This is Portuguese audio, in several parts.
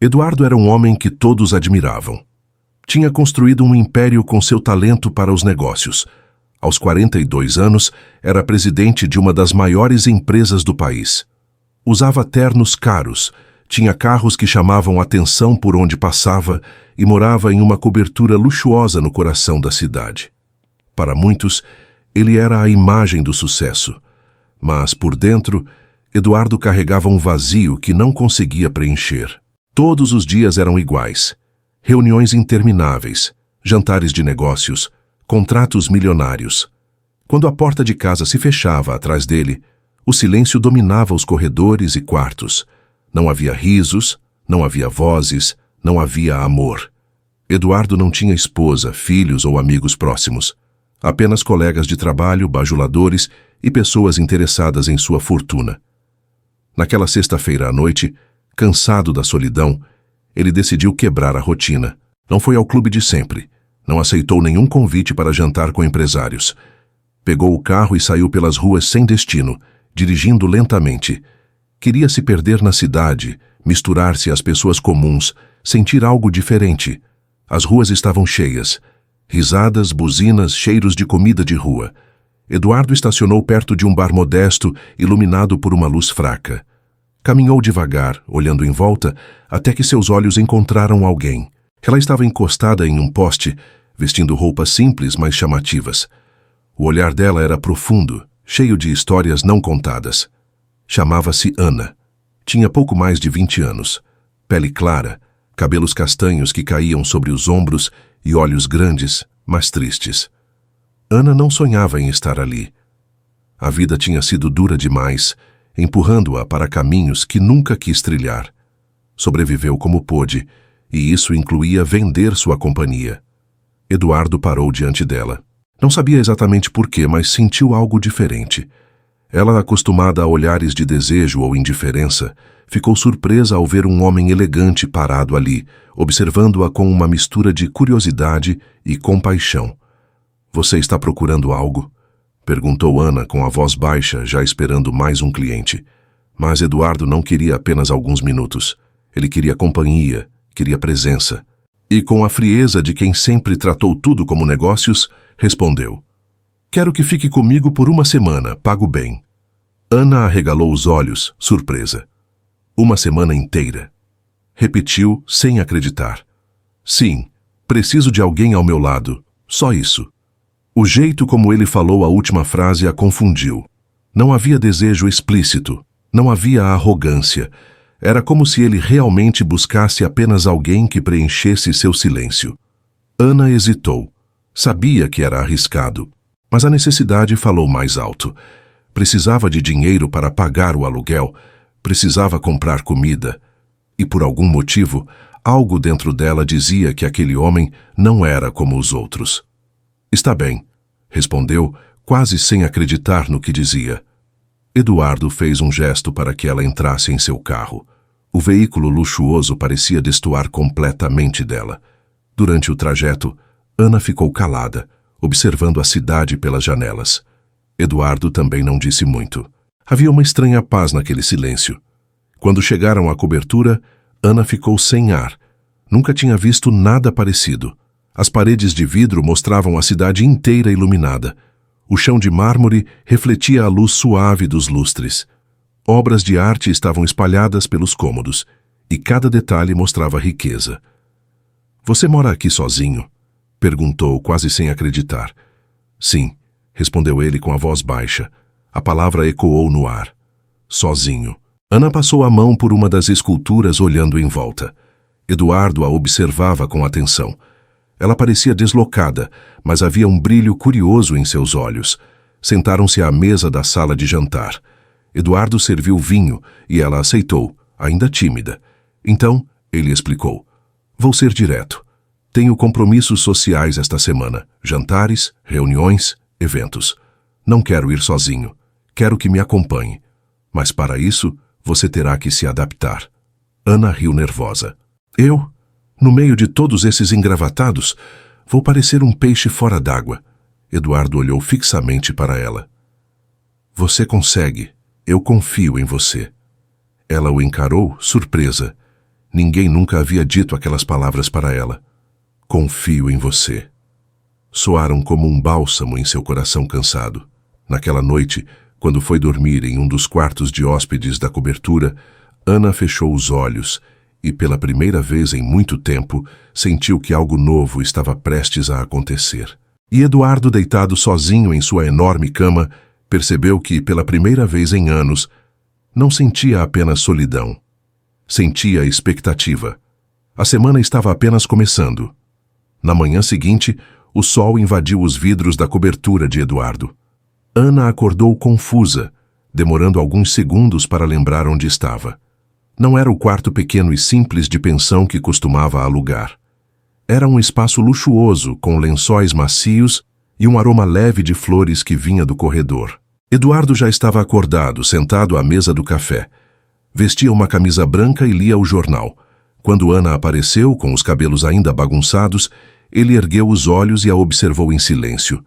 Eduardo era um homem que todos admiravam. Tinha construído um império com seu talento para os negócios. Aos 42 anos, era presidente de uma das maiores empresas do país. Usava ternos caros, tinha carros que chamavam atenção por onde passava e morava em uma cobertura luxuosa no coração da cidade. Para muitos, ele era a imagem do sucesso. Mas, por dentro, Eduardo carregava um vazio que não conseguia preencher. Todos os dias eram iguais. Reuniões intermináveis, jantares de negócios, contratos milionários. Quando a porta de casa se fechava atrás dele, o silêncio dominava os corredores e quartos. Não havia risos, não havia vozes, não havia amor. Eduardo não tinha esposa, filhos ou amigos próximos. Apenas colegas de trabalho, bajuladores e pessoas interessadas em sua fortuna. Naquela sexta-feira à noite, cansado da solidão, ele decidiu quebrar a rotina. Não foi ao clube de sempre. Não aceitou nenhum convite para jantar com empresários. Pegou o carro e saiu pelas ruas sem destino, dirigindo lentamente. Queria se perder na cidade, misturar-se às pessoas comuns, sentir algo diferente. As ruas estavam cheias. Risadas, buzinas, cheiros de comida de rua. Eduardo estacionou perto de um bar modesto, iluminado por uma luz fraca. Caminhou devagar, olhando em volta, até que seus olhos encontraram alguém. Ela estava encostada em um poste, vestindo roupas simples, mas chamativas. O olhar dela era profundo, cheio de histórias não contadas. Chamava-se Ana. Tinha pouco mais de 20 anos. Pele clara, cabelos castanhos que caíam sobre os ombros e olhos grandes, mas tristes. Ana não sonhava em estar ali. A vida tinha sido dura demais, empurrando-a para caminhos que nunca quis trilhar. Sobreviveu como pôde, e isso incluía vender sua companhia. Eduardo parou diante dela. Não sabia exatamente por quê, mas sentiu algo diferente. Ela, acostumada a olhares de desejo ou indiferença, ficou surpresa ao ver um homem elegante parado ali, observando-a com uma mistura de curiosidade e compaixão. "Você está procurando algo?" perguntou Ana com a voz baixa, já esperando mais um cliente. Mas Eduardo não queria apenas alguns minutos. Ele queria companhia, queria presença. E com a frieza de quem sempre tratou tudo como negócios, respondeu: "Quero que fique comigo por uma semana, pago bem." Ana arregalou os olhos, surpresa. "Uma semana inteira?" Repetiu, sem acreditar. "Sim, preciso de alguém ao meu lado, só isso." O jeito como ele falou a última frase a confundiu. Não havia desejo explícito, não havia arrogância. Era como se ele realmente buscasse apenas alguém que preenchesse seu silêncio. Ana hesitou. Sabia que era arriscado, mas a necessidade falou mais alto. Precisava de dinheiro para pagar o aluguel, precisava comprar comida. E por algum motivo, algo dentro dela dizia que aquele homem não era como os outros. "Está bem", respondeu, quase sem acreditar no que dizia. Eduardo fez um gesto para que ela entrasse em seu carro. O veículo luxuoso parecia destoar completamente dela. Durante o trajeto, Ana ficou calada, observando a cidade pelas janelas. Eduardo também não disse muito. Havia uma estranha paz naquele silêncio. Quando chegaram à cobertura, Ana ficou sem ar. Nunca tinha visto nada parecido. As paredes de vidro mostravam a cidade inteira iluminada. O chão de mármore refletia a luz suave dos lustres. Obras de arte estavam espalhadas pelos cômodos, e cada detalhe mostrava riqueza. "Você mora aqui sozinho?" perguntou, quase sem acreditar. "Sim", respondeu ele com a voz baixa. A palavra ecoou no ar. "Sozinho." Ana passou a mão por uma das esculturas, olhando em volta. Eduardo a observava com atenção. Ela parecia deslocada, mas havia um brilho curioso em seus olhos. Sentaram-se à mesa da sala de jantar. Eduardo serviu vinho e ela aceitou, ainda tímida. Então, ele explicou: "Vou ser direto. Tenho compromissos sociais esta semana, jantares, reuniões, eventos. Não quero ir sozinho. Quero que me acompanhe. Mas para isso, você terá que se adaptar." Ana riu nervosa. "Eu? No meio de todos esses engravatados, vou parecer um peixe fora d'água." Eduardo olhou fixamente para ela. "Você consegue. Eu confio em você." Ela o encarou, surpresa. Ninguém nunca havia dito aquelas palavras para ela. Confio em você. Soaram como um bálsamo em seu coração cansado. Naquela noite, quando foi dormir em um dos quartos de hóspedes da cobertura, Ana fechou os olhos e, pela primeira vez em muito tempo, sentiu que algo novo estava prestes a acontecer. E Eduardo, deitado sozinho em sua enorme cama, percebeu que, pela primeira vez em anos, não sentia apenas solidão. Sentia expectativa. A semana estava apenas começando. Na manhã seguinte, o sol invadiu os vidros da cobertura de Eduardo. Ana acordou confusa, demorando alguns segundos para lembrar onde estava. Não era o quarto pequeno e simples de pensão que costumava alugar. Era um espaço luxuoso, com lençóis macios e um aroma leve de flores que vinha do corredor. Eduardo já estava acordado, sentado à mesa do café. Vestia uma camisa branca e lia o jornal. Quando Ana apareceu, com os cabelos ainda bagunçados, ele ergueu os olhos e a observou em silêncio.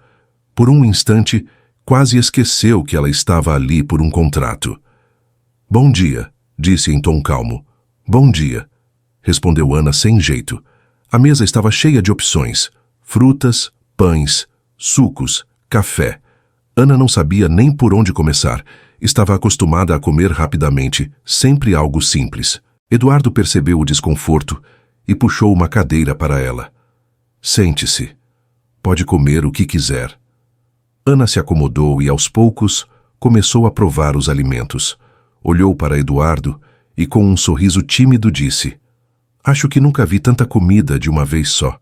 Por um instante, quase esqueceu que ela estava ali por um contrato. "Bom dia", disse em tom calmo. "Bom dia", respondeu Ana sem jeito. A mesa estava cheia de opções: frutas, pães, sucos, café. Ana não sabia nem por onde começar. Estava acostumada a comer rapidamente, sempre algo simples. Eduardo percebeu o desconforto e puxou uma cadeira para ela. "Sente-se. Pode comer o que quiser." Ana se acomodou e, aos poucos, começou a provar os alimentos. Olhou para Eduardo e, com um sorriso tímido, disse: "Acho que nunca vi tanta comida de uma vez só."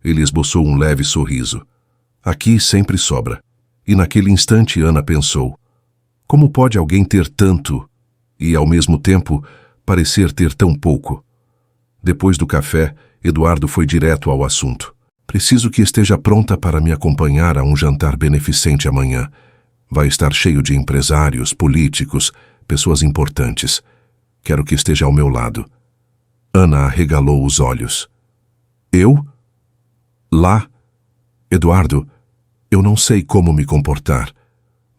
Ele esboçou um leve sorriso. "Aqui sempre sobra." E naquele instante Ana pensou: como pode alguém ter tanto e, ao mesmo tempo, parecer ter tão pouco? Depois do café, Eduardo foi direto ao assunto. "Preciso que esteja pronta para me acompanhar a um jantar beneficente amanhã. Vai estar cheio de empresários, políticos, pessoas importantes. Quero que esteja ao meu lado." Ana arregalou os olhos. "Eu? Lá? Eduardo, eu não sei como me comportar.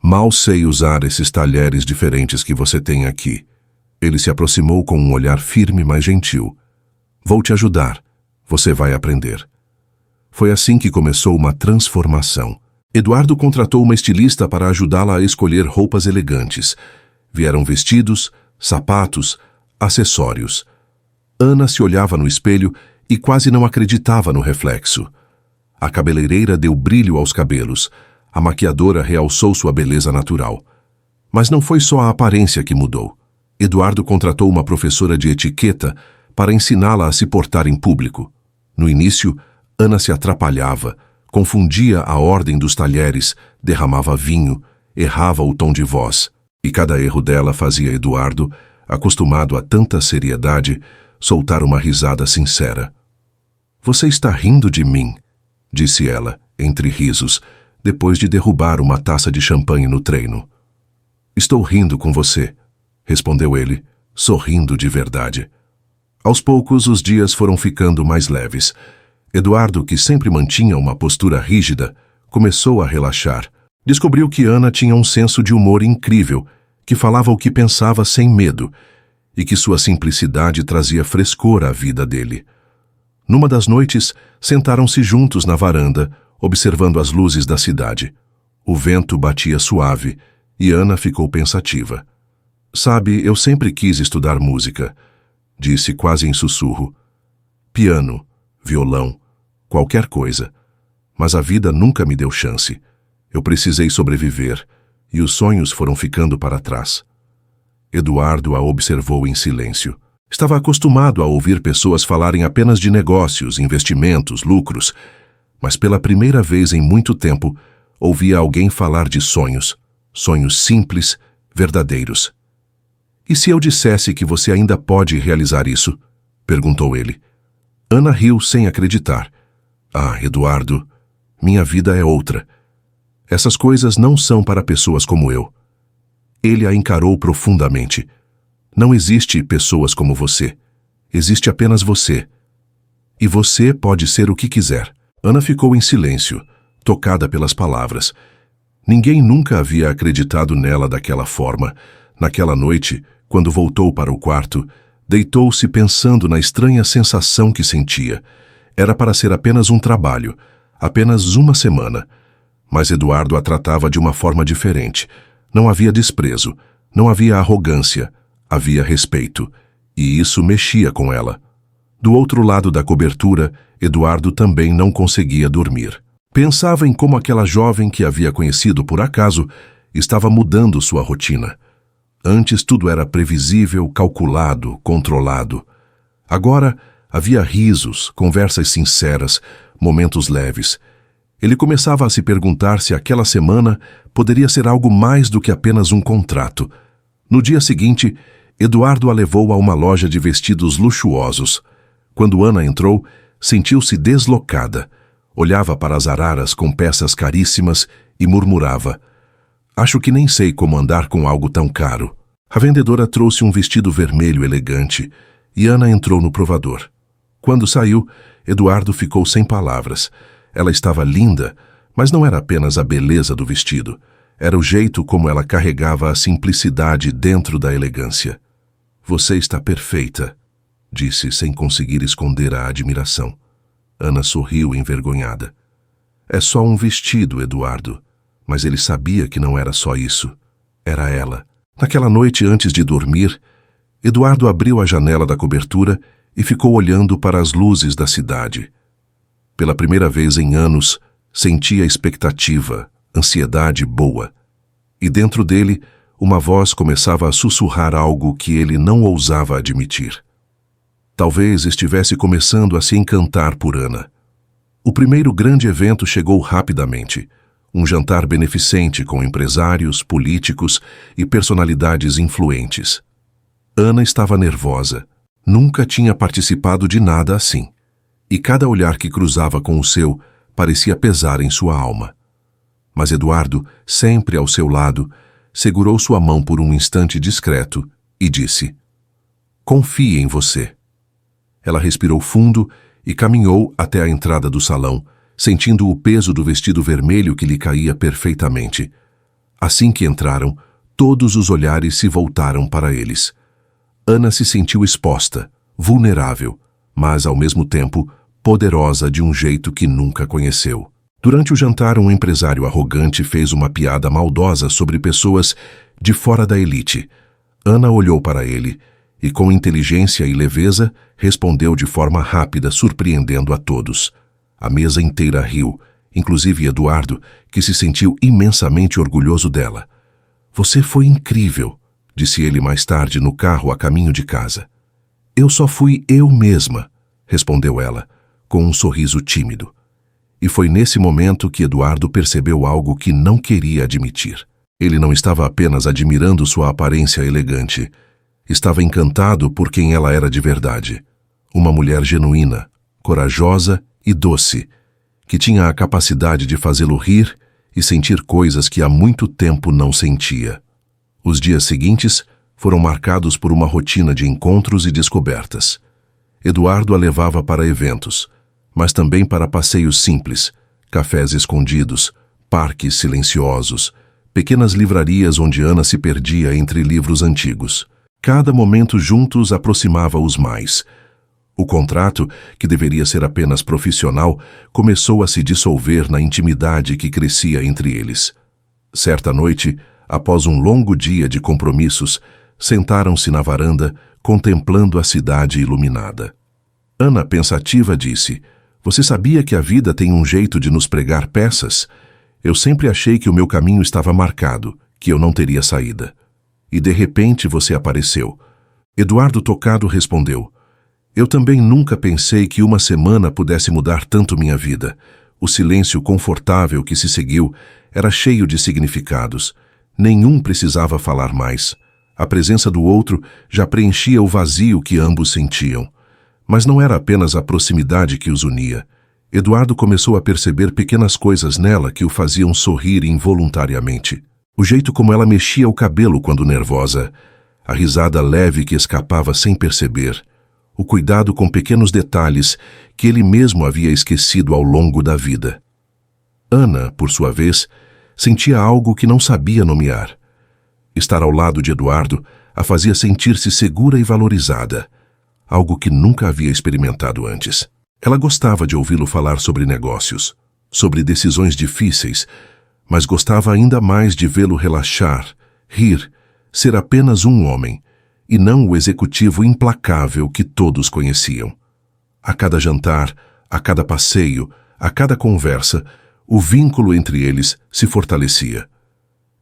Mal sei usar esses talheres diferentes que você tem aqui." Ele se aproximou com um olhar firme, mas gentil. "Vou te ajudar. Você vai aprender." Foi assim que começou uma transformação. Eduardo contratou uma estilista para ajudá-la a escolher roupas elegantes. Vieram vestidos, sapatos, acessórios. Ana se olhava no espelho e quase não acreditava no reflexo. A cabeleireira deu brilho aos cabelos. A maquiadora realçou sua beleza natural. Mas não foi só a aparência que mudou. Eduardo contratou uma professora de etiqueta para ensiná-la a se portar em público. No início, Ana se atrapalhava, confundia a ordem dos talheres, derramava vinho, errava o tom de voz. E cada erro dela fazia Eduardo, acostumado a tanta seriedade, soltar uma risada sincera. "Você está rindo de mim", disse ela, entre risos, depois de derrubar uma taça de champanhe no treino. "Estou rindo com você", respondeu ele, sorrindo de verdade. Aos poucos, os dias foram ficando mais leves. Eduardo, que sempre mantinha uma postura rígida, começou a relaxar. Descobriu que Ana tinha um senso de humor incrível, que falava o que pensava sem medo, e que sua simplicidade trazia frescor à vida dele. Numa das noites, sentaram-se juntos na varanda, observando as luzes da cidade. O vento batia suave, e Ana ficou pensativa. "Sabe, eu sempre quis estudar música", disse quase em sussurro. "Piano, violão, qualquer coisa. Mas a vida nunca me deu chance. Eu precisei sobreviver, e os sonhos foram ficando para trás." Eduardo a observou em silêncio. Estava acostumado a ouvir pessoas falarem apenas de negócios, investimentos, lucros, mas pela primeira vez em muito tempo, ouvia alguém falar de sonhos, sonhos simples, verdadeiros. "E se eu dissesse que você ainda pode realizar isso?", perguntou ele. Ana riu sem acreditar. "Ah, Eduardo, minha vida é outra. Essas coisas não são para pessoas como eu." Ele a encarou profundamente. "Não existe pessoas como você. Existe apenas você. E você pode ser o que quiser." Ana ficou em silêncio, tocada pelas palavras. Ninguém nunca havia acreditado nela daquela forma. Naquela noite, quando voltou para o quarto, Deitou-se pensando na estranha sensação que sentia. Era para ser apenas um trabalho, apenas uma semana. Mas Eduardo a tratava de uma forma diferente. Não havia desprezo, não havia arrogância, havia respeito. E isso mexia com ela. Do outro lado da cobertura, Eduardo também não conseguia dormir. Pensava em como aquela jovem que havia conhecido por acaso estava mudando sua rotina. Antes tudo era previsível, calculado, controlado. Agora havia risos, conversas sinceras, momentos leves. Ele começava a se perguntar se aquela semana poderia ser algo mais do que apenas um contrato. No dia seguinte, Eduardo a levou a uma loja de vestidos luxuosos. Quando Ana entrou, sentiu-se deslocada. Olhava para as araras com peças caríssimas e murmurava: "Acho que nem sei como andar com algo tão caro." A vendedora trouxe um vestido vermelho elegante e Ana entrou no provador. Quando saiu, Eduardo ficou sem palavras. Ela estava linda, mas não era apenas a beleza do vestido. Era o jeito como ela carregava a simplicidade dentro da elegância. "Você está perfeita", disse sem conseguir esconder a admiração. Ana sorriu envergonhada. "É só um vestido, Eduardo." Mas ele sabia que não era só isso. Era ela. Naquela noite, antes de dormir, Eduardo abriu a janela da cobertura e ficou olhando para as luzes da cidade. Pela primeira vez em anos, sentia expectativa, ansiedade boa. E dentro dele, uma voz começava a sussurrar algo que ele não ousava admitir. Talvez estivesse começando a se encantar por Ana. O primeiro grande evento chegou rapidamente. Um jantar beneficente com empresários, políticos e personalidades influentes. Ana estava nervosa. Nunca tinha participado de nada assim. E cada olhar que cruzava com o seu parecia pesar em sua alma. Mas Eduardo, sempre ao seu lado, segurou sua mão por um instante discreto e disse: "Confie em você." Ela respirou fundo e caminhou até a entrada do salão, sentindo o peso do vestido vermelho que lhe caía perfeitamente. Assim que entraram, todos os olhares se voltaram para eles. Ana se sentiu exposta, vulnerável, mas, ao mesmo tempo, poderosa de um jeito que nunca conheceu. Durante o jantar, um empresário arrogante fez uma piada maldosa sobre pessoas de fora da elite. Ana olhou para ele e, com inteligência e leveza, respondeu de forma rápida, surpreendendo a todos. A mesa inteira riu, inclusive Eduardo, que se sentiu imensamente orgulhoso dela. "Você foi incrível", disse ele mais tarde no carro a caminho de casa. "Eu só fui eu mesma", respondeu ela, com um sorriso tímido. E foi nesse momento que Eduardo percebeu algo que não queria admitir. Ele não estava apenas admirando sua aparência elegante. Estava encantado por quem ela era de verdade. Uma mulher genuína, corajosa e doce, que tinha a capacidade de fazê-lo rir e sentir coisas que há muito tempo não sentia. Os dias seguintes foram marcados por uma rotina de encontros e descobertas. Eduardo a levava para eventos, mas também para passeios simples, cafés escondidos, parques silenciosos, pequenas livrarias onde Ana se perdia entre livros antigos. Cada momento juntos aproximava-os mais. O contrato, que deveria ser apenas profissional, começou a se dissolver na intimidade que crescia entre eles. Certa noite, após um longo dia de compromissos, sentaram-se na varanda, contemplando a cidade iluminada. Ana, pensativa, disse: "Você sabia que a vida tem um jeito de nos pregar peças? Eu sempre achei que o meu caminho estava marcado, que eu não teria saída. E de repente você apareceu." Eduardo, tocado, respondeu: "Eu também nunca pensei que uma semana pudesse mudar tanto minha vida." O silêncio confortável que se seguiu era cheio de significados. Nenhum precisava falar mais. A presença do outro já preenchia o vazio que ambos sentiam. Mas não era apenas a proximidade que os unia. Eduardo começou a perceber pequenas coisas nela que o faziam sorrir involuntariamente. O jeito como ela mexia o cabelo quando nervosa, a risada leve que escapava sem perceber, o cuidado com pequenos detalhes que ele mesmo havia esquecido ao longo da vida. Ana, por sua vez, sentia algo que não sabia nomear. Estar ao lado de Eduardo a fazia sentir-se segura e valorizada. algo que nunca havia experimentado antes. Ela gostava de ouvi-lo falar sobre negócios, sobre decisões difíceis, mas gostava ainda mais de vê-lo relaxar, rir, ser apenas um homem, e não o executivo implacável que todos conheciam. A cada jantar, a cada passeio, a cada conversa, o vínculo entre eles se fortalecia.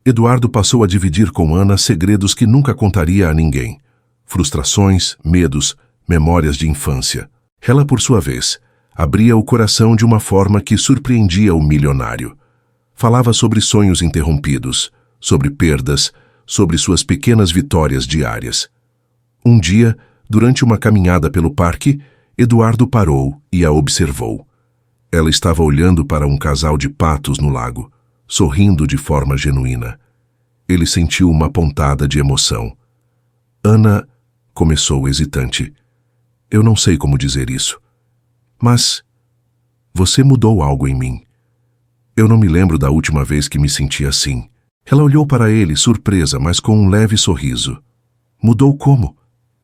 Eduardo passou a dividir com Ana segredos que nunca contaria a ninguém. Frustrações, medos, memórias de infância. Ela, por sua vez, abria o coração de uma forma que surpreendia o milionário. Falava sobre sonhos interrompidos, sobre perdas, sobre suas pequenas vitórias diárias. Um dia, durante uma caminhada pelo parque, Eduardo parou e a observou. Ela estava olhando para um casal de patos no lago, sorrindo de forma genuína. Ele sentiu uma pontada de emoção. Ana, começou hesitante. Eu não sei como dizer isso. Mas você mudou algo em mim. Eu não me lembro da última vez que me senti assim. Ela olhou para ele, surpresa, mas com um leve sorriso. Mudou como?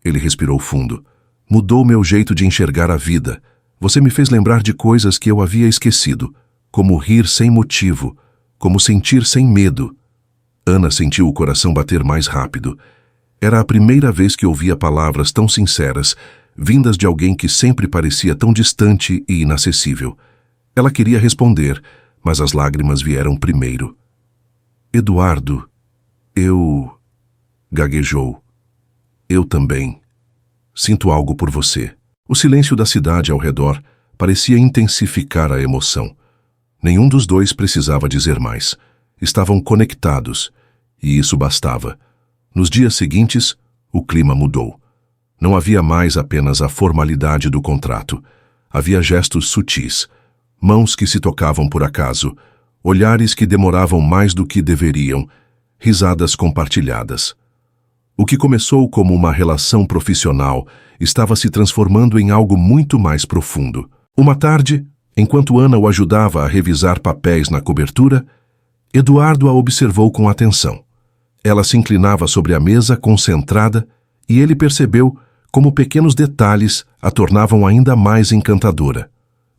Ele respirou fundo. Mudou meu jeito de enxergar a vida. Você me fez lembrar de coisas que eu havia esquecido, como rir sem motivo, como sentir sem medo. Ana sentiu o coração bater mais rápido. Era a primeira vez que ouvia palavras tão sinceras, vindas de alguém que sempre parecia tão distante e inacessível. Ela queria responder, mas as lágrimas vieram primeiro. Eduardo, eu... gaguejou. Eu também. Sinto algo por você. O silêncio da cidade ao redor parecia intensificar a emoção. Nenhum dos dois precisava dizer mais. Estavam conectados, e isso bastava. Nos dias seguintes, o clima mudou. Não havia mais apenas a formalidade do contrato. Havia gestos sutis, mãos que se tocavam por acaso, olhares que demoravam mais do que deveriam, risadas compartilhadas. O que começou como uma relação profissional estava se transformando em algo muito mais profundo. Uma tarde, enquanto Ana o ajudava a revisar papéis na cobertura, Eduardo a observou com atenção. Ela se inclinava sobre a mesa, concentrada, e ele percebeu como pequenos detalhes a tornavam ainda mais encantadora.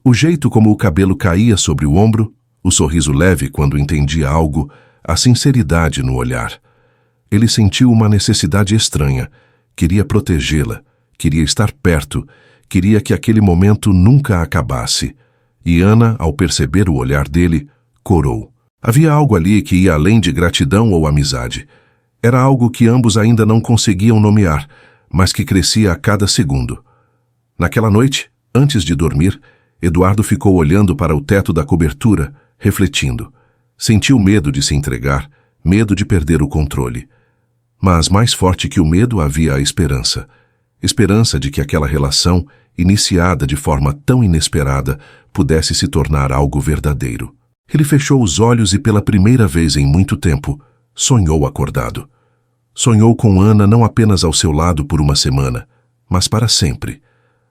O jeito como o cabelo caía sobre o ombro, o sorriso leve quando entendia algo, a sinceridade no olhar. Ele sentiu uma necessidade estranha. Queria protegê-la, queria estar perto, queria que aquele momento nunca acabasse. E Ana, ao perceber o olhar dele, corou. Havia algo ali que ia além de gratidão ou amizade. Era algo que ambos ainda não conseguiam nomear, mas que crescia a cada segundo. Naquela noite, antes de dormir, Eduardo ficou olhando para o teto da cobertura, refletindo. Sentiu medo de se entregar, medo de perder o controle. Mas mais forte que o medo havia a esperança. Esperança de que aquela relação, iniciada de forma tão inesperada, pudesse se tornar algo verdadeiro. Ele fechou os olhos e pela primeira vez em muito tempo, sonhou acordado. Sonhou com Ana não apenas ao seu lado por uma semana, mas para sempre.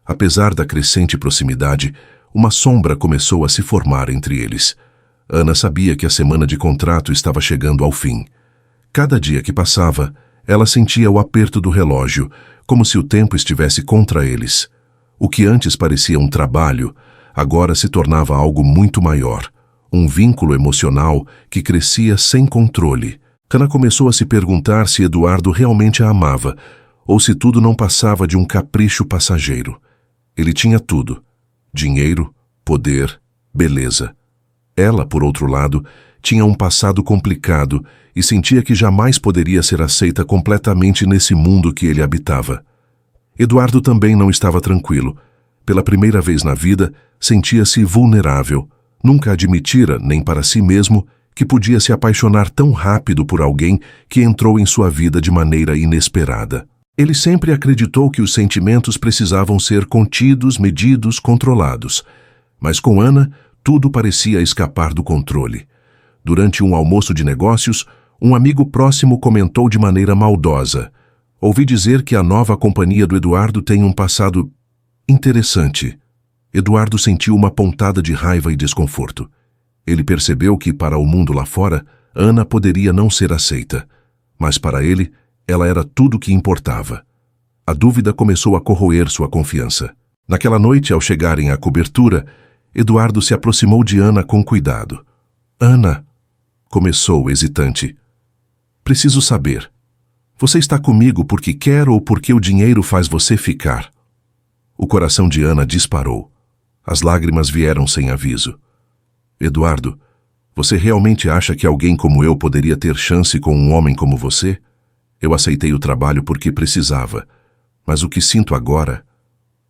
Apesar da crescente proximidade, uma sombra começou a se formar entre eles. Ana sabia que a semana de contrato estava chegando ao fim. Cada dia que passava, ela sentia o aperto do relógio, como se o tempo estivesse contra eles. O que antes parecia um trabalho, agora se tornava algo muito maior, um vínculo emocional que crescia sem controle. Ana começou a se perguntar se Eduardo realmente a amava, ou se tudo não passava de um capricho passageiro. Ele tinha tudo: dinheiro, poder, beleza. Ela, por outro lado, tinha um passado complicado e sentia que jamais poderia ser aceita completamente nesse mundo que ele habitava. Eduardo também não estava tranquilo. Pela primeira vez na vida, sentia-se vulnerável. Nunca admitira, nem para si mesmo, que podia se apaixonar tão rápido por alguém que entrou em sua vida de maneira inesperada. Ele sempre acreditou que os sentimentos precisavam ser contidos, medidos, controlados. Mas com Ana, tudo parecia escapar do controle. Durante um almoço de negócios, um amigo próximo comentou de maneira maldosa: ouvi dizer que a nova companhia do Eduardo tem um passado interessante. Eduardo sentiu uma pontada de raiva e desconforto. Ele percebeu que, para o mundo lá fora, Ana poderia não ser aceita. Mas para ele, ela era tudo o que importava. A dúvida começou a corroer sua confiança. Naquela noite, ao chegarem à cobertura, Eduardo se aproximou de Ana com cuidado. Ana, começou hesitante. Preciso saber. Você está comigo porque quer ou porque o dinheiro faz você ficar? O coração de Ana disparou. As lágrimas vieram sem aviso. Eduardo, você realmente acha que alguém como eu poderia ter chance com um homem como você? Eu aceitei o trabalho porque precisava, mas o que sinto agora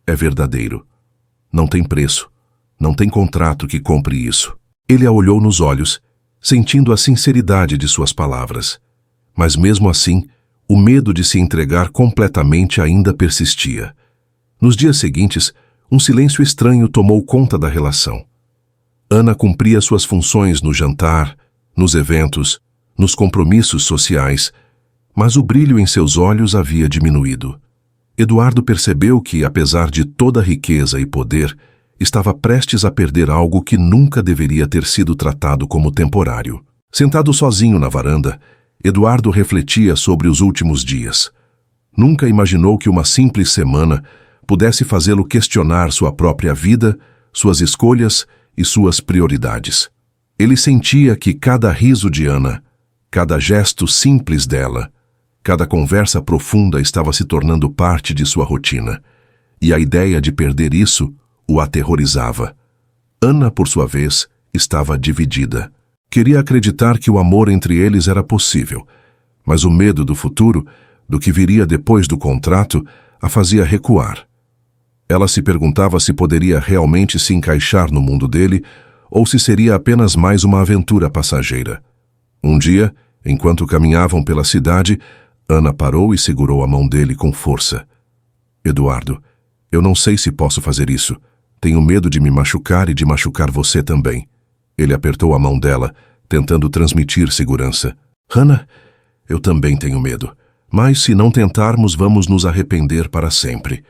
é verdadeiro. Não tem preço, não tem contrato que compre isso. Ele a olhou nos olhos, sentindo a sinceridade de suas palavras. Mas mesmo assim, o medo de se entregar completamente ainda persistia. Nos dias seguintes, um silêncio estranho tomou conta da relação. Ana cumpria suas funções no jantar, nos eventos, nos compromissos sociais, mas o brilho em seus olhos havia diminuído. Eduardo percebeu que, apesar de toda a riqueza e poder, estava prestes a perder algo que nunca deveria ter sido tratado como temporário. Sentado sozinho na varanda, Eduardo refletia sobre os últimos dias. Nunca imaginou que uma simples semana pudesse fazê-lo questionar sua própria vida, suas escolhas e suas prioridades. Ele sentia que cada riso de Ana, cada gesto simples dela, cada conversa profunda estava se tornando parte de sua rotina, e a ideia de perder isso o aterrorizava. Ana, por sua vez, estava dividida. Queria acreditar que o amor entre eles era possível, mas o medo do futuro, do que viria depois do contrato, a fazia recuar. Ela se perguntava se poderia realmente se encaixar no mundo dele ou se seria apenas mais uma aventura passageira. Um dia, enquanto caminhavam pela cidade, Ana parou e segurou a mão dele com força. Eduardo, eu não sei se posso fazer isso. Tenho medo de me machucar e de machucar você também. Ele apertou a mão dela, tentando transmitir segurança. Ana, eu também tenho medo. Mas se não tentarmos, vamos nos arrepender para sempre.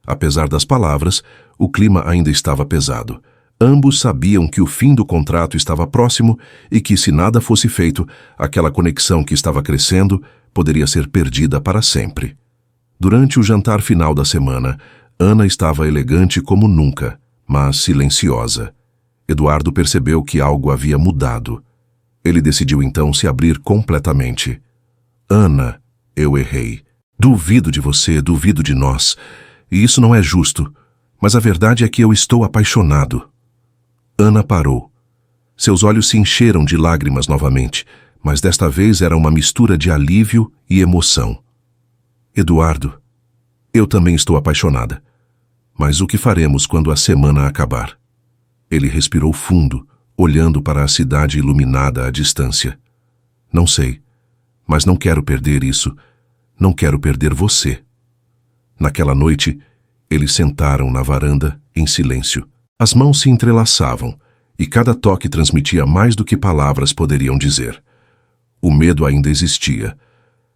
Apesar das palavras, o clima ainda estava pesado. Ambos sabiam que o fim do contrato estava próximo e que, se nada fosse feito, aquela conexão que estava crescendo poderia ser perdida para sempre. Durante o jantar final da semana, Ana estava elegante como nunca, mas silenciosa. Eduardo percebeu que algo havia mudado. Ele decidiu então se abrir completamente. Ana, eu errei. Duvido de você, duvido de nós. E isso não é justo, mas a verdade é que eu estou apaixonado. Ana parou. Seus olhos se encheram de lágrimas novamente, mas desta vez era uma mistura de alívio e emoção. Eduardo, eu também estou apaixonada. Mas o que faremos quando a semana acabar? Ele respirou fundo, olhando para a cidade iluminada à distância. Não sei, mas não quero perder isso. Não quero perder você. Naquela noite, eles sentaram na varanda, em silêncio. As mãos se entrelaçavam, e cada toque transmitia mais do que palavras poderiam dizer. O medo ainda existia,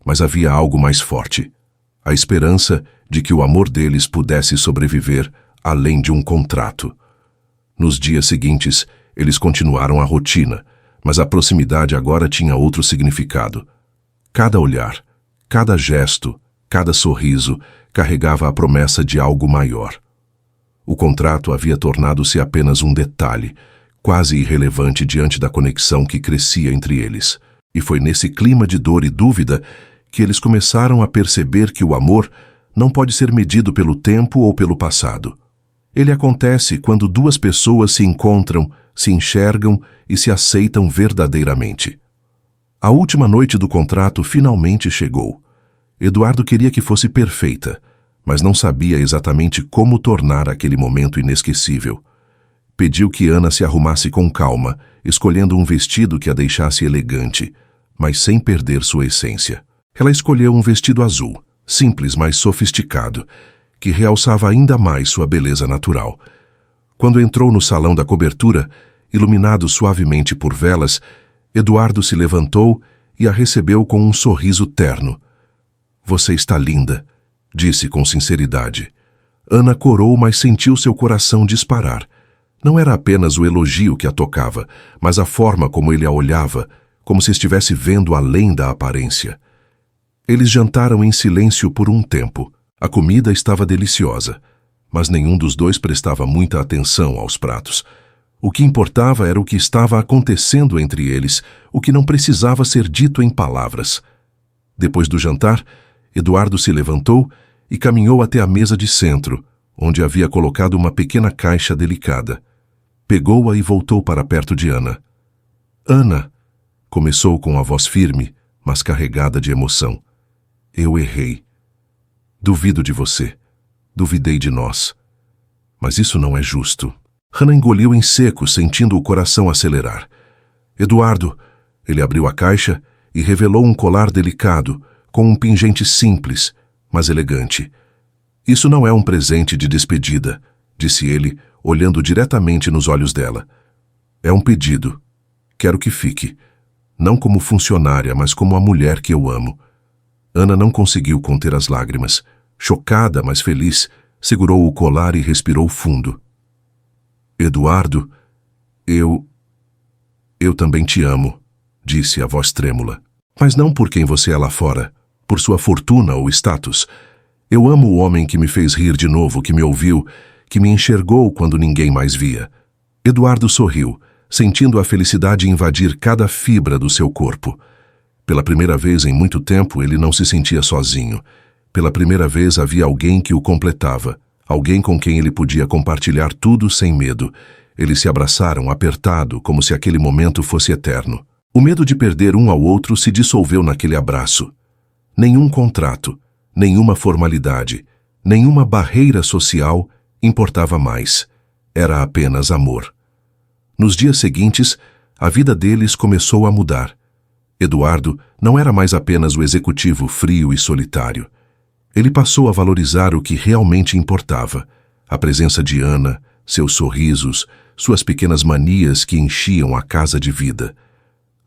mas havia algo mais forte. A esperança de que o amor deles pudesse sobreviver além de um contrato. Nos dias seguintes, eles continuaram a rotina, mas a proximidade agora tinha outro significado. Cada olhar, cada gesto, cada sorriso carregava a promessa de algo maior. O contrato havia tornado-se apenas um detalhe, quase irrelevante diante da conexão que crescia entre eles. E foi nesse clima de dor e dúvida que eles começaram a perceber que o amor não pode ser medido pelo tempo ou pelo passado. Ele acontece quando duas pessoas se encontram, se enxergam e se aceitam verdadeiramente. A última noite do contrato finalmente chegou. Eduardo queria que fosse perfeita, mas não sabia exatamente como tornar aquele momento inesquecível. Pediu que Ana se arrumasse com calma, escolhendo um vestido que a deixasse elegante, mas sem perder sua essência. Ela escolheu um vestido azul, simples, mas sofisticado, que realçava ainda mais sua beleza natural. Quando entrou no salão da cobertura, iluminado suavemente por velas, Eduardo se levantou e a recebeu com um sorriso terno. Você está linda, disse com sinceridade. Ana corou, mas sentiu seu coração disparar. Não era apenas o elogio que a tocava, mas a forma como ele a olhava, como se estivesse vendo além da aparência. Eles jantaram em silêncio por um tempo. A comida estava deliciosa, mas nenhum dos dois prestava muita atenção aos pratos. O que importava era o que estava acontecendo entre eles, o que não precisava ser dito em palavras. Depois do jantar, Eduardo se levantou e caminhou até a mesa de centro, onde havia colocado uma pequena caixa delicada. Pegou-a e voltou para perto de Ana. Ana, começou com a voz firme, mas carregada de emoção. Eu errei. Duvido de você. Duvidei de nós. Mas isso não é justo. Hannah engoliu em seco, sentindo o coração acelerar. Eduardo, ele abriu a caixa e revelou um colar delicado, com um pingente simples, mas elegante. Isso não é um presente de despedida, disse ele, olhando diretamente nos olhos dela. É um pedido. Quero que fique. Não como funcionária, mas como a mulher que eu amo. Ana não conseguiu conter as lágrimas. Chocada, mas feliz, segurou o colar e respirou fundo. Eduardo, eu também te amo, disse a voz trêmula. Mas não por quem você é lá fora, por sua fortuna ou status. Eu amo o homem que me fez rir de novo, que me ouviu, que me enxergou quando ninguém mais via. Eduardo sorriu, sentindo a felicidade invadir cada fibra do seu corpo. Pela primeira vez em muito tempo, ele não se sentia sozinho. Pela primeira vez havia alguém que o completava, alguém com quem ele podia compartilhar tudo sem medo. Eles se abraçaram, apertado, como se aquele momento fosse eterno. O medo de perder um ao outro se dissolveu naquele abraço. Nenhum contrato, nenhuma formalidade, nenhuma barreira social importava mais. Era apenas amor. Nos dias seguintes, a vida deles começou a mudar. Eduardo não era mais apenas o executivo frio e solitário. Ele passou a valorizar o que realmente importava: a presença de Ana, seus sorrisos, suas pequenas manias que enchiam a casa de vida.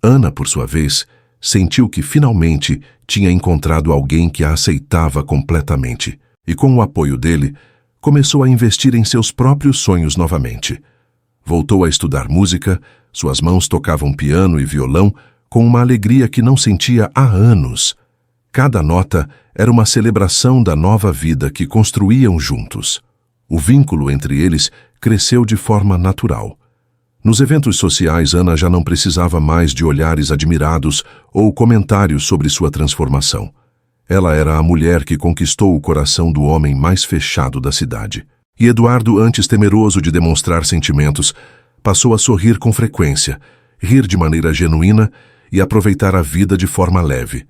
Ana, por sua vez, sentiu que finalmente tinha encontrado alguém que a aceitava completamente. E com o apoio dele, começou a investir em seus próprios sonhos novamente. Voltou a estudar música, suas mãos tocavam piano e violão com uma alegria que não sentia há anos. Cada nota era uma celebração da nova vida que construíam juntos. O vínculo entre eles cresceu de forma natural. Nos eventos sociais, Ana já não precisava mais de olhares admirados ou comentários sobre sua transformação. Ela era a mulher que conquistou o coração do homem mais fechado da cidade. E Eduardo, antes temeroso de demonstrar sentimentos, passou a sorrir com frequência, rir de maneira genuína e aproveitar a vida de forma leve.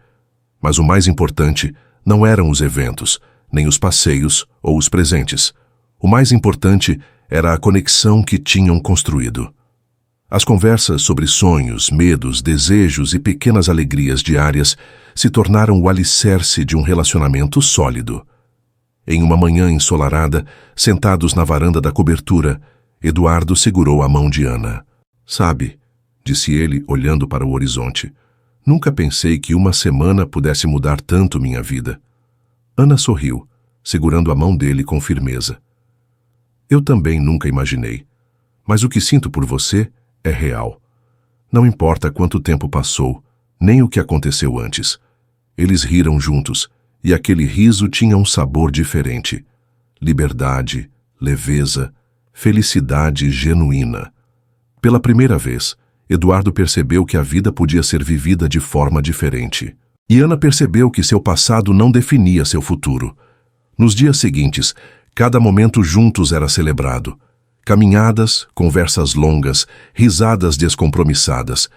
Mas o mais importante não eram os eventos, nem os passeios ou os presentes. O mais importante era a conexão que tinham construído. As conversas sobre sonhos, medos, desejos e pequenas alegrias diárias se tornaram o alicerce de um relacionamento sólido. Em uma manhã ensolarada, sentados na varanda da cobertura, Eduardo segurou a mão de Ana. Sabe, disse ele, olhando para o horizonte, nunca pensei que uma semana pudesse mudar tanto minha vida. Ana sorriu, segurando a mão dele com firmeza. Eu também nunca imaginei, mas o que sinto por você é real. Não importa quanto tempo passou, nem o que aconteceu antes. Eles riram juntos, e aquele riso tinha um sabor diferente. Liberdade, leveza, felicidade genuína. Pela primeira vez, Eduardo percebeu que a vida podia ser vivida de forma diferente. E Ana percebeu que seu passado não definia seu futuro. Nos dias seguintes, cada momento juntos era celebrado. Caminhadas, conversas longas, risadas descompromissadas.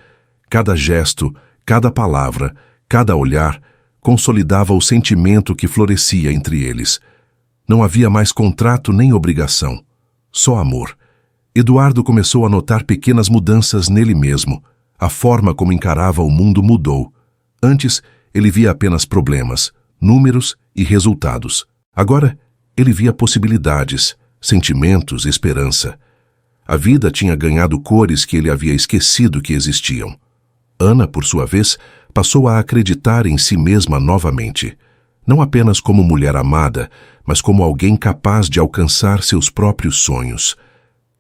Cada gesto, cada palavra, cada olhar consolidava o sentimento que florescia entre eles. Não havia mais contrato nem obrigação, só amor. Eduardo começou a notar pequenas mudanças nele mesmo. A forma como encarava o mundo mudou. Antes, ele via apenas problemas, números e resultados. Agora, ele via possibilidades, sentimentos, esperança. A vida tinha ganhado cores que ele havia esquecido que existiam. Ana, por sua vez, passou a acreditar em si mesma novamente. Não apenas como mulher amada, mas como alguém capaz de alcançar seus próprios sonhos.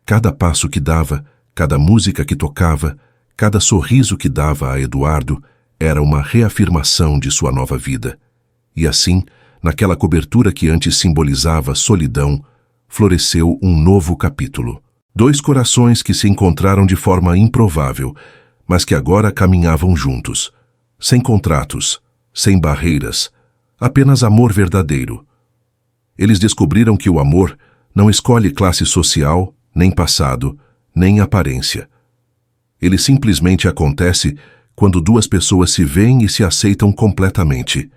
Cada passo que dava, cada música que tocava, cada sorriso que dava a Eduardo era uma reafirmação de sua nova vida. E assim, Naquela cobertura que antes simbolizava solidão, floresceu um novo capítulo. Dois corações que se encontraram de forma improvável, mas que agora caminhavam juntos, sem contratos, sem barreiras, apenas amor verdadeiro. Eles descobriram que o amor não escolhe classe social, nem passado, nem aparência. Ele simplesmente acontece quando duas pessoas se veem e se aceitam completamente.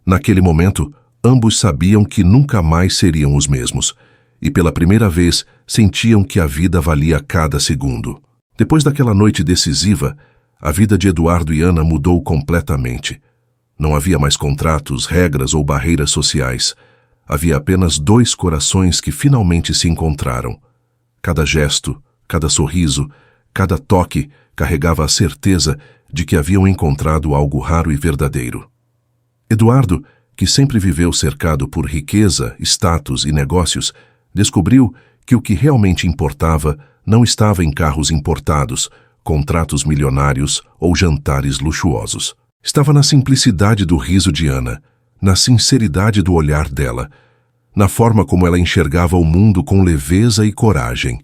Naquele momento, ambos sabiam que nunca mais seriam os mesmos, e pela primeira vez sentiam que a vida valia cada segundo. Depois daquela noite decisiva, a vida de Eduardo e Ana mudou completamente. Não havia mais contratos, regras ou barreiras sociais. Havia apenas dois corações que finalmente se encontraram. Cada gesto, cada sorriso, cada toque carregava a certeza de que haviam encontrado algo raro e verdadeiro. Eduardo, que sempre viveu cercado por riqueza, status e negócios, descobriu que o que realmente importava não estava em carros importados, contratos milionários ou jantares luxuosos. Estava na simplicidade do riso de Ana, na sinceridade do olhar dela, na forma como ela enxergava o mundo com leveza e coragem.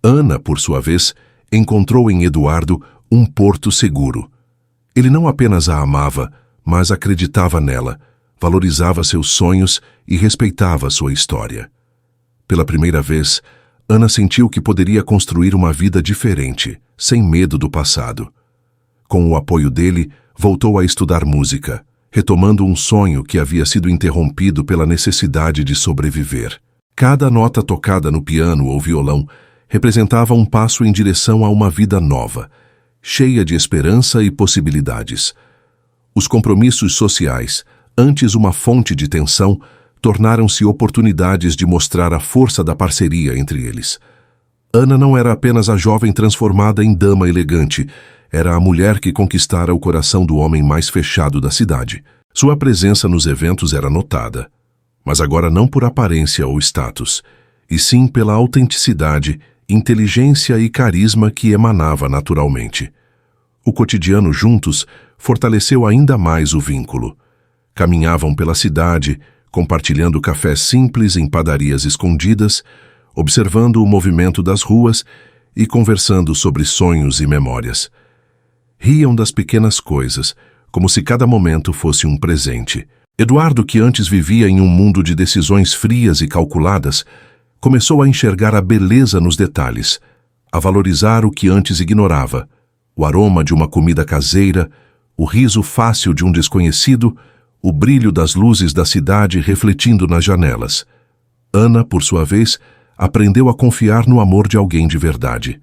Ana, por sua vez, encontrou em Eduardo um porto seguro. Ele não apenas a amava, mas acreditava nela, valorizava seus sonhos e respeitava sua história. Pela primeira vez, Ana sentiu que poderia construir uma vida diferente, sem medo do passado. Com o apoio dele, voltou a estudar música, retomando um sonho que havia sido interrompido pela necessidade de sobreviver. Cada nota tocada no piano ou violão representava um passo em direção a uma vida nova, cheia de esperança e possibilidades. Os compromissos sociais, antes uma fonte de tensão, tornaram-se oportunidades de mostrar a força da parceria entre eles. Ana não era apenas a jovem transformada em dama elegante, era a mulher que conquistara o coração do homem mais fechado da cidade. Sua presença nos eventos era notada, mas agora não por aparência ou status, e sim pela autenticidade, inteligência e carisma que emanava naturalmente. O cotidiano juntos fortaleceu ainda mais o vínculo. Caminhavam pela cidade, compartilhando cafés simples em padarias escondidas, observando o movimento das ruas e conversando sobre sonhos e memórias. Riam das pequenas coisas, como se cada momento fosse um presente. Eduardo, que antes vivia em um mundo de decisões frias e calculadas, começou a enxergar a beleza nos detalhes, a valorizar o que antes ignorava, o aroma de uma comida caseira, o riso fácil de um desconhecido, o brilho das luzes da cidade refletindo nas janelas. Ana, por sua vez, aprendeu a confiar no amor de alguém de verdade.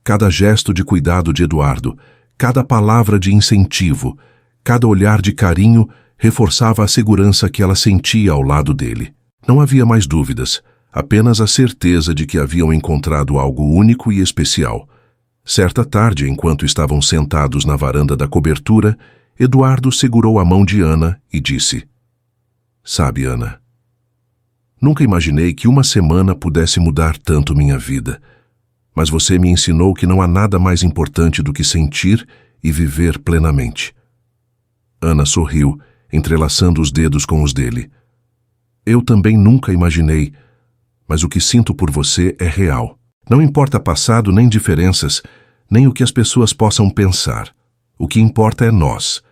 Cada gesto de cuidado de Eduardo, cada palavra de incentivo, cada olhar de carinho reforçava a segurança que ela sentia ao lado dele. Não havia mais dúvidas, apenas a certeza de que haviam encontrado algo único e especial. Certa tarde, enquanto estavam sentados na varanda da cobertura, Eduardo segurou a mão de Ana e disse: "Sabe, Ana, nunca imaginei que uma semana pudesse mudar tanto minha vida, mas você me ensinou que não há nada mais importante do que sentir e viver plenamente." Ana sorriu, entrelaçando os dedos com os dele. "Eu também nunca imaginei, mas o que sinto por você é real. Não importa passado nem diferenças, nem o que as pessoas possam pensar. O que importa é nós."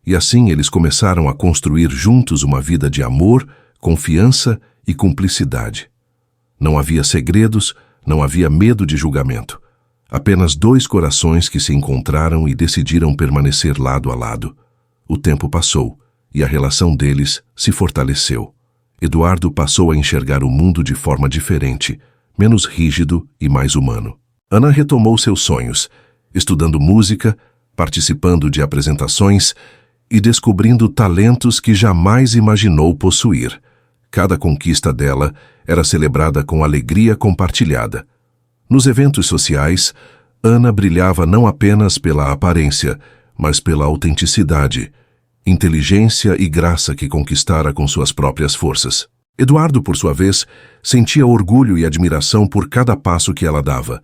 E assim eles começaram a construir juntos uma vida de amor, confiança e cumplicidade. Não havia segredos, não havia medo de julgamento. Apenas dois corações que se encontraram e decidiram permanecer lado a lado. O tempo passou e a relação deles se fortaleceu. Eduardo passou a enxergar o mundo de forma diferente, menos rígido e mais humano. Ana retomou seus sonhos, estudando música, participando de apresentações e descobrindo talentos que jamais imaginou possuir. Cada conquista dela era celebrada com alegria compartilhada. Nos eventos sociais, Ana brilhava não apenas pela aparência, mas pela autenticidade, inteligência e graça que conquistara com suas próprias forças. Eduardo, por sua vez, sentia orgulho e admiração por cada passo que ela dava,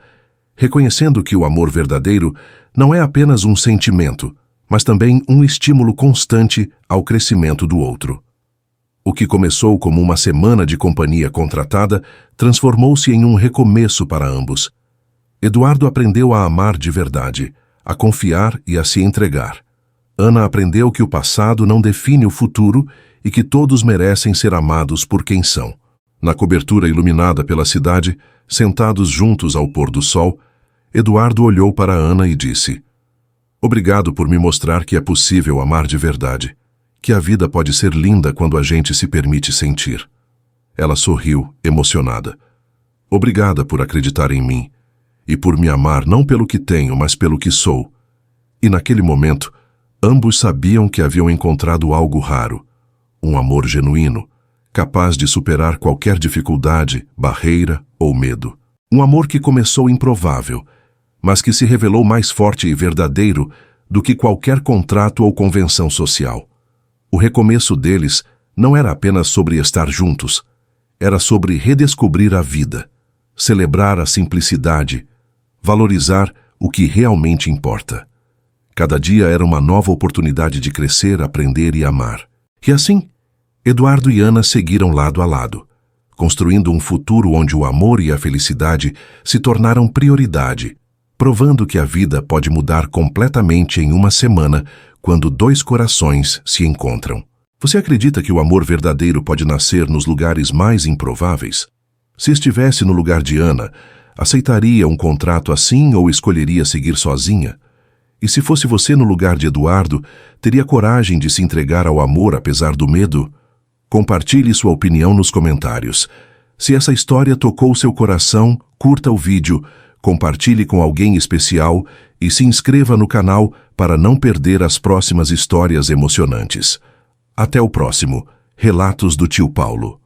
reconhecendo que o amor verdadeiro não é apenas um sentimento, mas também um estímulo constante ao crescimento do outro. O que começou como uma semana de companhia contratada transformou-se em um recomeço para ambos. Eduardo aprendeu a amar de verdade, a confiar e a se entregar. Ana aprendeu que o passado não define o futuro e que todos merecem ser amados por quem são. Na cobertura iluminada pela cidade, sentados juntos ao pôr do sol, Eduardo olhou para Ana e disse: "Obrigado por me mostrar que é possível amar de verdade, que a vida pode ser linda quando a gente se permite sentir." Ela sorriu, emocionada. "Obrigada por acreditar em mim e por me amar não pelo que tenho, mas pelo que sou." E naquele momento, ambos sabiam que haviam encontrado algo raro, um amor genuíno, capaz de superar qualquer dificuldade, barreira ou medo. Um amor que começou improvável, mas que se revelou mais forte e verdadeiro do que qualquer contrato ou convenção social. O recomeço deles não era apenas sobre estar juntos, era sobre redescobrir a vida, celebrar a simplicidade, valorizar o que realmente importa. Cada dia era uma nova oportunidade de crescer, aprender e amar. E assim, Eduardo e Ana seguiram lado a lado, construindo um futuro onde o amor e a felicidade se tornaram prioridade, provando que a vida pode mudar completamente em uma semana quando dois corações se encontram. Você acredita que o amor verdadeiro pode nascer nos lugares mais improváveis? Se estivesse no lugar de Ana, aceitaria um contrato assim ou escolheria seguir sozinha? E se fosse você no lugar de Eduardo, teria coragem de se entregar ao amor apesar do medo? Compartilhe sua opinião nos comentários. Se essa história tocou seu coração, curta o vídeo, compartilhe com alguém especial e se inscreva no canal para não perder as próximas histórias emocionantes. Até o próximo Relatos do Tio Paulo.